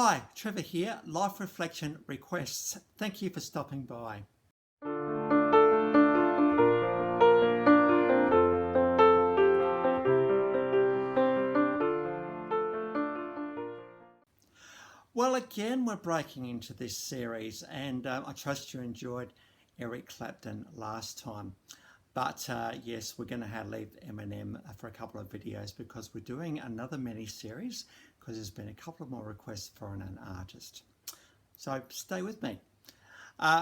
Hi, Trevor here, Life Reflection Requests. Thank you for stopping by. Well, again, we're breaking into this series, and I trust you enjoyed Eric Clapton last time. But yes, we're going to leave Eminem for a couple of videos because we're doing another mini-series because there's been a couple of more requests for an artist. So stay with me.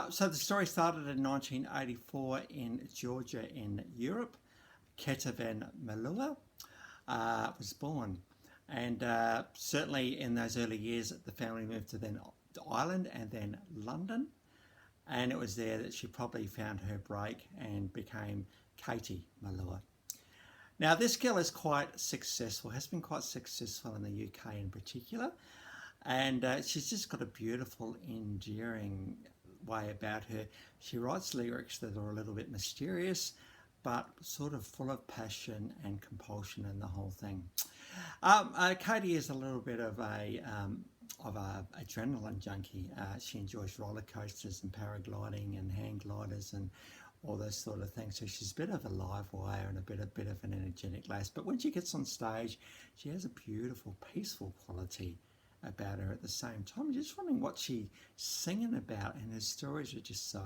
So the story started in 1984 in Georgia in Europe. Katie Melua was born. And certainly in those early years, the family moved to Ireland and then London. And it was there that she probably found her break and became Katie Melua. Now, this girl is quite successful, has been quite successful in the UK in particular. And she's just got a beautiful, endearing way about her. She writes lyrics that are a little bit mysterious, but sort of full of passion and compulsion in the whole thing. Katie is a little bit of a adrenaline junkie. She enjoys roller coasters and paragliding and hang gliders and all those sort of things. So she's a bit of a live wire and a bit of an energetic lass. But when she gets on stage, she has a beautiful, peaceful quality about her at the same time. I'm just wondering what she's singing about, and her stories are just so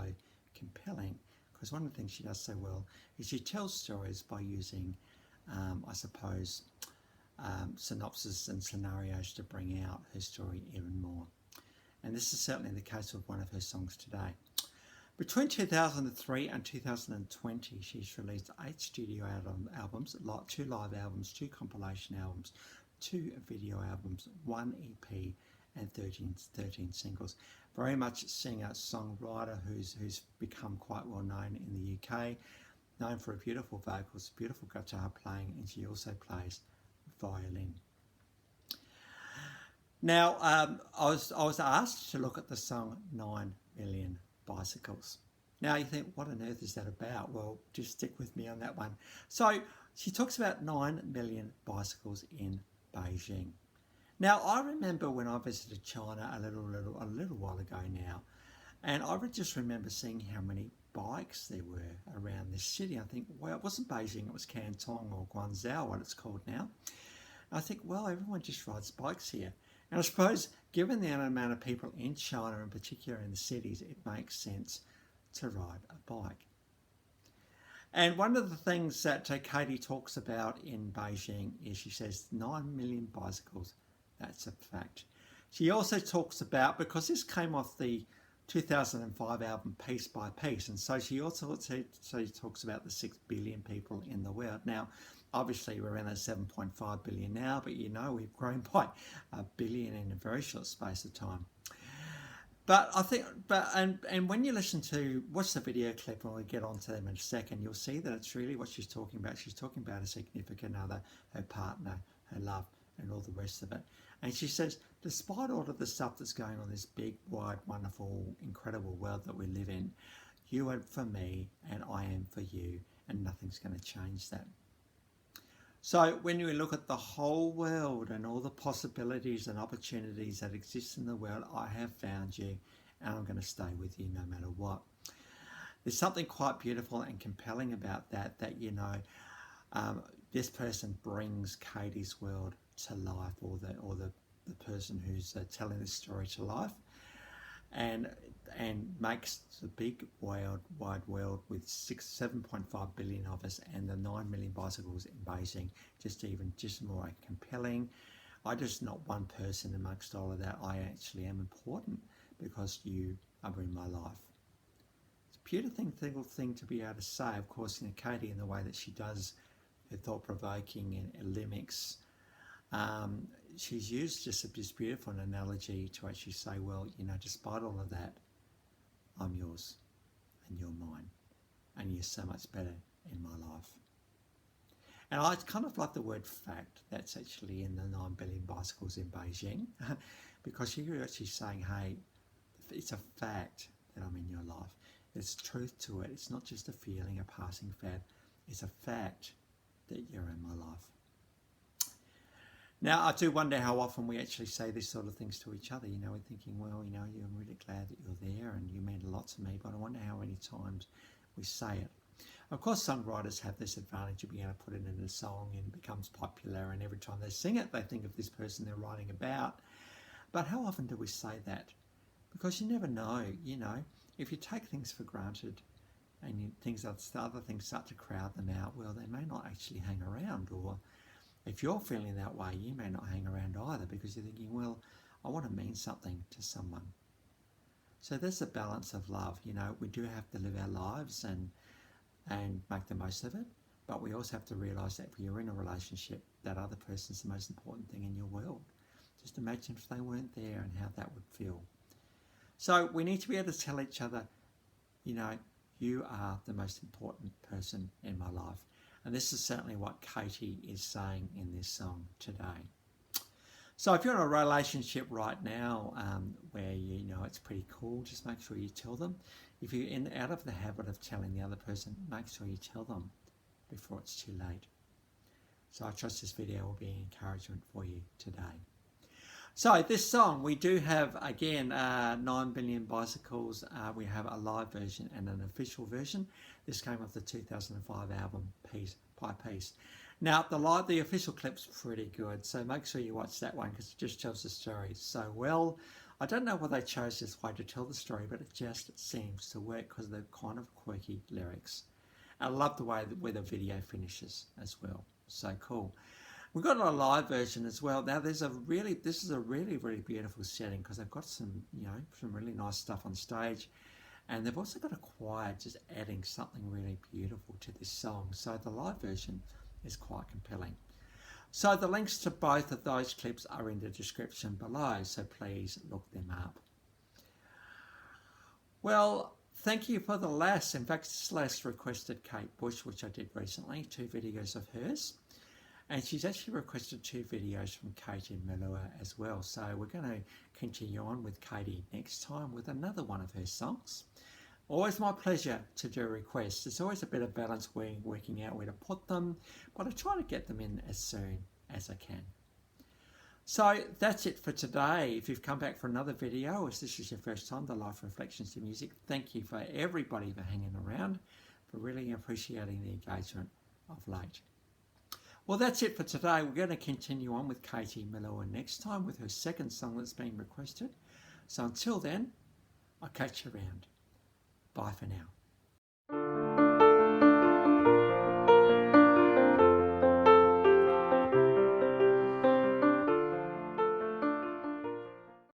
compelling. Because one of the things she does so well is she tells stories by using, I suppose, synopsis and scenarios to bring out her story even more. And this is certainly the case with one of her songs today. Between 2003 and 2020, she's released 8 studio albums, 2 live albums, 2 compilation albums, 2 video albums, 1 EP, and 13 singles. Very much singer-songwriter who's become quite well known in the UK, known for her beautiful vocals, beautiful guitar playing, and she also plays violin. Now, I was asked to look at the song 9 Million Bicycles. Now you think, what on earth is that about? Well, just stick with me on that one. So she talks about 9 million bicycles in Beijing. Now, I remember when I visited China a little while ago now, and I just remember seeing how many bikes there were around this city. I think, well, it wasn't Beijing, it was Canton or Guangzhou, what it's called now. And I think, well, everyone just rides bikes here. And I suppose, given the amount of people in China, in particular in the cities, it makes sense to ride a bike. And one of the things that Katie talks about in Beijing is she says 9 million bicycles. That's a fact. She also talks about, because this came off the 2005 album Piece by Piece, and so she talks about the 6 billion people in the world. Now, obviously we're around at 7.5 billion now, but you know we've grown by 1 billion in a very short space of time. But I think, and when you watch the video clip, and we'll get onto them in a second, you'll see that it's really what she's talking about. She's talking about a significant other, her partner, her love, and all the rest of it. And she says, despite all of the stuff that's going on in this big, wide, wonderful, incredible world that we live in, you are for me and I am for you, and nothing's going to change that. So when you look at the whole world and all the possibilities and opportunities that exist in the world, I have found you, and I'm going to stay with you no matter what. There's something quite beautiful and compelling about that, this person brings Katie's world to life, or the person who's telling this story to life, and makes the big wide world with 7.5 billion of us and the 9 million bicycles in Beijing just more compelling. I just not one person amongst all of that. I actually am important because you are in my life. It's a beautiful thing to be able to say. Of course, Katie, in the way that she does her thought-provoking and lyrics, she's used just this beautiful analogy to actually say, well, despite all of that, I'm yours and you're mine, and you're so much better in my life. And I kind of like the word fact that's actually in the 9 billion bicycles in Beijing, because you're actually saying, hey, it's a fact that I'm in your life. There's truth to it. It's not just a feeling, a passing fad. It's a fact that you're in my life. Now, I do wonder how often we actually say these sort of things to each other. We're thinking, well, I'm really glad that you're there and you mean a lot to me, but I wonder how many times we say it. Of course, songwriters have this advantage of being able to put it in a song and it becomes popular, and every time they sing it, they think of this person they're writing about. But how often do we say that? Because you never know, if you take things for granted and other things start to crowd them out, well, they may not actually hang around. Or if you're feeling that way, you may not hang around either because you're thinking, well, I want to mean something to someone. So there's a balance of love. We do have to live our lives and make the most of it, but we also have to realise that if you're in a relationship, that other person's the most important thing in your world. Just imagine if they weren't there and how that would feel. So we need to be able to tell each other, you are the most important person in my life. And this is certainly what Katie is saying in this song today. So if you're in a relationship right now where it's pretty cool, just make sure you tell them. If you're out of the habit of telling the other person, make sure you tell them before it's too late. So I trust this video will be an encouragement for you today. So this song, we do have, again, 9 Million Bicycles. We have a live version and an official version. This came off the 2005 album, Piece by Piece. Now, the official clip's pretty good, so make sure you watch that one because it just tells the story so well. I don't know why they chose this way to tell the story, but it just seems to work because of the kind of quirky lyrics. I love the way where the video finishes as well. So cool. We've got a live version as well. Now, this is a really, really beautiful setting because they've got some really nice stuff on stage. And they've also got a choir just adding something really beautiful to this song. So the live version is quite compelling. So the links to both of those clips are in the description below, so please look them up. Well, thank you for the lass. In fact, this lass requested Kate Bush, which I did recently, 2 videos of hers. And she's actually requested 2 videos from Katie Melua as well. So we're going to continue on with Katie next time with another one of her songs. Always my pleasure to do requests. It's always a bit of balance working out where to put them, but I try to get them in as soon as I can. So that's it for today. If you've come back for another video, or if this is your first time, the Life Reflections to Music, thank you for everybody for hanging around, for really appreciating the engagement of late. Well, that's it for today. We're going to continue on with Katie Melua next time with her second song that's been requested. So until then, I'll catch you around. Bye for now.